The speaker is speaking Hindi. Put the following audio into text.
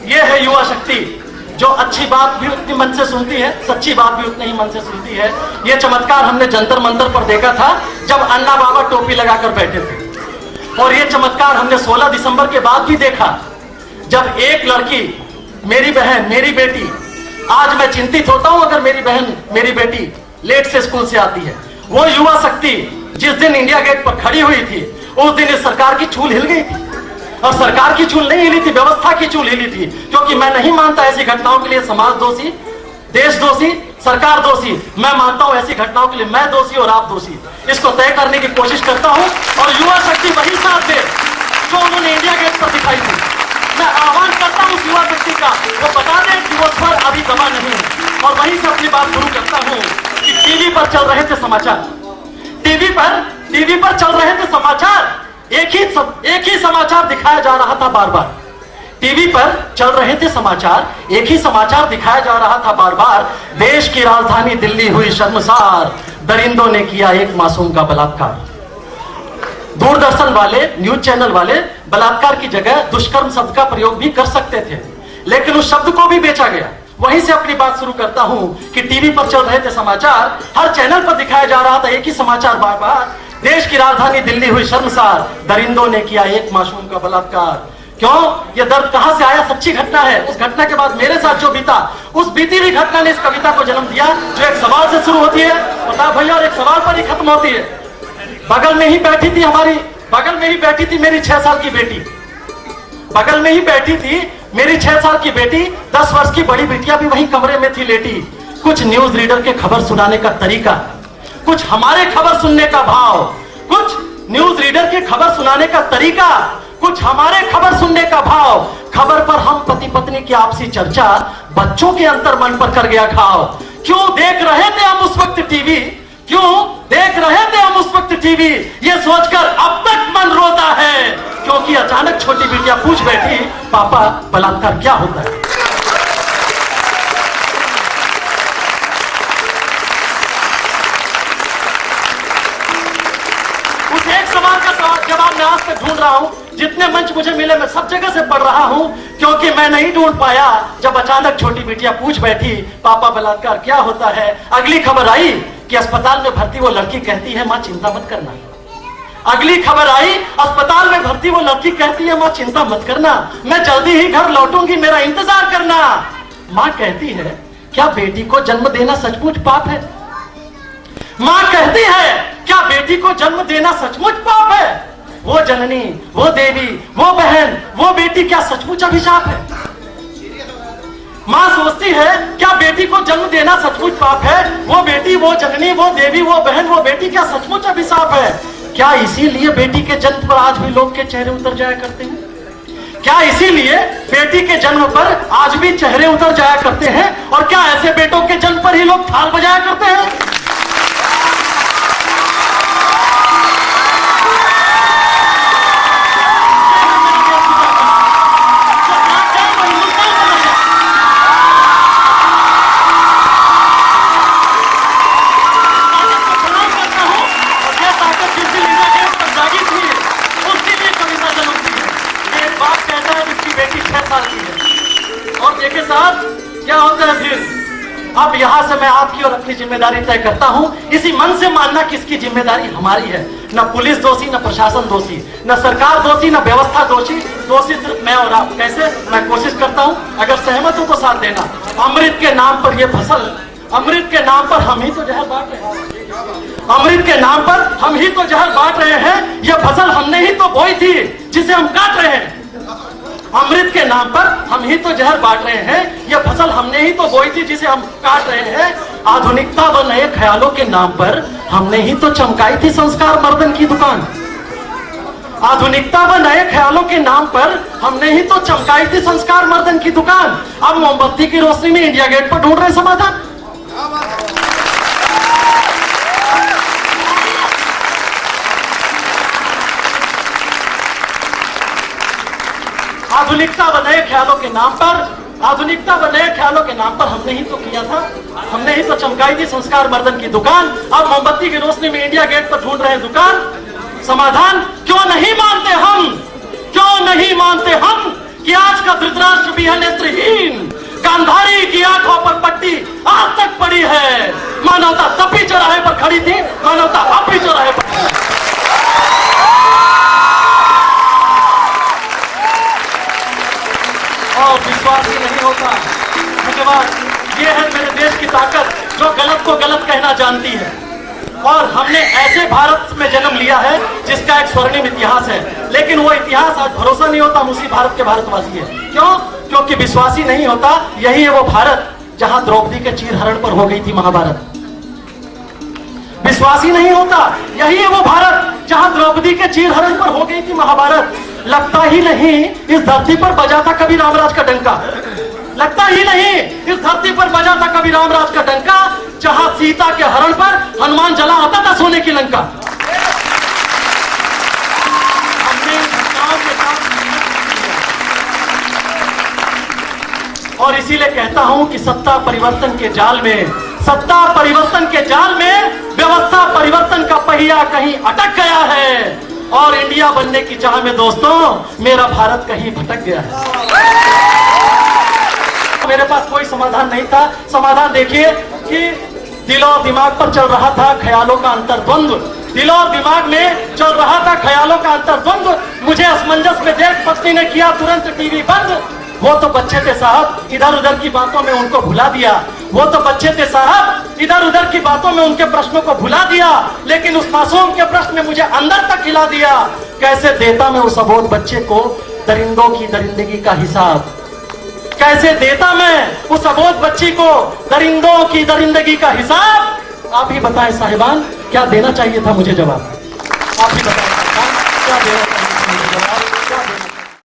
ये है युवा शक्ति, जो अच्छी बात भी उतनी मन से सुनती है, सच्ची बात भी उतनी ही मन से सुनती है। ये चमत्कार हमने जंतर मंतर पर देखा था जब अन्ना बाबा टोपी लगाकर बैठे थे, और ये चमत्कार हमने 16 दिसंबर के बाद भी देखा जब एक लड़की, मेरी बहन, मेरी बेटी, आज मैं चिंतित होता हूं अगर मेरी बहन, मेरी बेटी लेट से स्कूल से आती है। वो युवा शक्ति जिस दिन इंडिया गेट पर खड़ी हुई थी, उस दिन इस सरकार की चूल हिल गई थी, और सरकार की चूल नहीं हिली थी, व्यवस्था की चूल हिली थी। क्योंकि मैं नहीं मानता ऐसी घटनाओं के लिए समाज दोषी, देश दोषी, सरकार दोषी। मैं मानता हूं ऐसी घटनाओं के लिए मैं दोषी और आप दोषी। इसको तय करने की कोशिश करता हूं, और युवा शक्ति वही साथ दे जो उन्होंने इंडिया गेट पर दिखाई थी। मैं आह्वान करता हूं उस युवा शक्ति का, वो बता दें कि वो स्वर अभी दबा नहीं है। और वहीं से अपनी बात शुरू करता हूं कि टीवी पर चल रहे थे समाचार, टीवी पर चल रहे थे समाचार, एक ही समाचार दिखाया जा रहा था बार बार। टीवी पर चल रहे थे समाचार, एक ही समाचार दिखाया जा रहा था बार बार। देश की राजधानी दिल्ली हुई शर्मसार, दरिंदों ने किया एक मासूम का बलात्कार। दूरदर्शन वाले, न्यूज चैनल वाले बलात्कार की जगह दुष्कर्म शब्द का प्रयोग भी कर सकते थे, लेकिन उस शब्द को भी बेचा गया। वहीं से अपनी बात शुरू करता हूं कि टीवी पर चल रहे थे समाचार, हर चैनल पर दिखाया जा रहा था एक ही समाचार बार बार। देश की राजधानी दिल्ली हुई शर्मसार, दरिंदों ने किया एक मासूम का बलात्कार। क्यों? ये दर्द कहां से आया? सच्ची घटना है। उस घटना के बाद मेरे साथ जो बीता, उस बीती हुई घटना ने इस कविता को जन्म दिया, जो एक सवाल से शुरू होती है बता भैया, और एक सवाल पर ही खत्म होती है। बगल में ही बैठी थी मेरी 6 साल की बेटी, बगल में ही बैठी थी मेरी 6 साल की बेटी। 10 वर्ष की बड़ी बेटियां भी वहीं कमरे में थी लेटी। कुछ न्यूज रीडर के खबर सुनाने का तरीका, कुछ हमारे खबर सुनने का भाव, कुछ न्यूज रीडर के खबर सुनाने का तरीका, कुछ हमारे खबर सुनने का भाव। खबर पर हम पति पत्नी की आपसी चर्चा, बच्चों के अंतर मन पर कर गया घाव। क्यों देख रहे थे हम उस वक्त टीवी, क्यों देख रहे थे हम उस वक्त टीवी, ये सोचकर अब तक मन रोता है। क्योंकि अचानक छोटी बेटियां पूछ बैठी, पापा बलात्कार क्या होता है? उस एक सवाल का जवाब मैं आज तक ढूंढ रहा हूं। जितने मंच मुझे मिले मैं सब जगह से पढ़ रहा हूं, क्योंकि मैं नहीं ढूंढ पाया। जब अचानक छोटी बेटियां पूछ बैठी, पापा बलात्कार क्या होता है, अगली खबर आई कि अस्पताल में भर्ती वो लड़की कहती है, मां चिंता मत करना। अगली खबर आई, अस्पताल में भर्ती वो लड़की कहती है, मां चिंता मत करना, मैं जल्दी ही घर लौटूंगी, मेरा इंतजार करना। मां कहती है, क्या बेटी को जन्म देना सचमुच पाप है? मां कहती है, क्या बेटी को जन्म देना सचमुच पाप है? वो जननी, वो देवी, वो बहन, वो बेटी क्या सचमुच अभिशाप है? मां सोचती है, क्या बेटी को जन्म देना सचमुच पाप है? वो बेटी, वो जननी, वो देवी, वो बहन, वो बेटी क्या सचमुच अभिशाप है? क्या इसीलिए बेटी के जन्म पर आज भी लोग के चेहरे उतर जाया करते हैं? क्या इसीलिए बेटी के जन्म पर आज भी चेहरे उतर जाया करते हैं? और क्या ऐसे बेटों के जन्म पर ही लोग थाल बजाया करते हैं? क्या होता है फिर? अब यहां से मैं आपकी और अपनी जिम्मेदारी तय करता हूं। इसी मन से मानना किसकी जिम्मेदारी हमारी है। न पुलिस दोषी, न प्रशासन दोषी, न सरकार दोषी, न व्यवस्था दोषी। दोषी सिर्फ मैं और आप। कैसे? मैं कोशिश करता हूं, अगर सहमत हो तो साथ देना। अमृत के नाम पर यह फसल, अमृत के नाम पर हम ही तो जहर बांट रहे हैं। अमृत के नाम पर हम ही तो जहर बांट रहे हैं। यह फसल हमने ही तो बोई थी, जिसे हम काट रहे हैं। अमृत के नाम पर हम ही तो जहर बांट रहे हैं। यह फसल हमने ही तो बोई थी, जिसे हम काट रहे हैं। आधुनिकता व नए ख्यालों के नाम पर हमने ही तो चमकाई थी संस्कार मर्दन की दुकान। आधुनिकता व नए ख्यालों के नाम पर हमने ही तो चमकाई थी संस्कार मर्दन की दुकान। अब मोमबत्ती की रोशनी में इंडिया गेट पर ढूंढ रहे समाधान। आधुनिकता व नए ख्यालों के नाम पर, आधुनिकता व नए ख्यालों के नाम पर हमने ही तो किया था, हमने ही तो चमकाई थी संस्कार मर्दन की दुकान। अब मोमबत्ती की रोशनी में इंडिया गेट पर ढूंढ रहे समाधान। क्यों नहीं मानते हम, क्यों नहीं मानते हम कि आज का धृतराष्ट्र भी है नेत्रहीन, गांधारी की आंखों पर पट्टी आज तक पड़ी है। मानवता तब भी चौराहे पर खड़ी थी, मानवता अब भी चौराहे पर खड़ी है। और विश्वास ही नहीं होता। मुझे बात ये है, मेरे देश की ताकत जो गलत को गलत कहना जानती है। और हमने ऐसे भारत में जन्म लिया है जिसका एक स्वर्णिम इतिहास है, लेकिन वो इतिहास आज भरोसा नहीं होता, हम उसी भारत के भारतवासी है। क्यों? क्योंकि विश्वास ही नहीं होता। यही है वो भारत जहां द्रौपदी के चीरहरण पर हो गई थी महाभारत। विश्वास ही नहीं होता। यही है वो भारत जहां द्रौपदी के चीरहरण पर हो गई थी महाभारत। लगता ही नहीं इस धरती पर बजा था कभी रामराज का डंका। लगता ही नहीं इस धरती पर बजा था कभी रामराज का डंका, जहां सीता के हरण पर हनुमान जला आता था सोने की लंका। हमने घटनाओं के साथ और इसीलिए कहता हूं कि सत्ता परिवर्तन के जाल में, सत्ता परिवर्तन के जाल में व्यवस्था परिवर्तन का पहिया कहीं अटक गया है। और इंडिया बनने की चाह में दोस्तों मेरा भारत कहीं भटक गया है। मेरे पास कोई समाधान नहीं था। समाधान देखिए कि दिल और दिमाग पर चल रहा था ख्यालों का अंतर्द्वंद्व। दिल और दिमाग में चल रहा था ख्यालों का अंतर्द्वंद्व। मुझे असमंजस में देख पत्नी ने किया तुरंत टीवी बंद। वो तो बच्चे थे साहब, इधर उधर की बातों में उनको भुला दिया। वो तो बच्चे थे साहब, इधर उधर की बातों में उनके प्रश्नों को भुला दिया, लेकिन उस मासूम के प्रश्न ने मुझे अंदर तक हिला दिया। कैसे देता मैं उस अबोध बच्चे को दरिंदों की दरिंदगी का हिसाब? कैसे देता मैं उस अबोध बच्ची को दरिंदों की दरिंदगी का हिसाब? आप ही बताएं साहिबान, क्या देना चाहिए था मुझे जवाब? आप ही बताएं साहिबान, क्या देना चाहिए था मुझे जवाब? क्या देना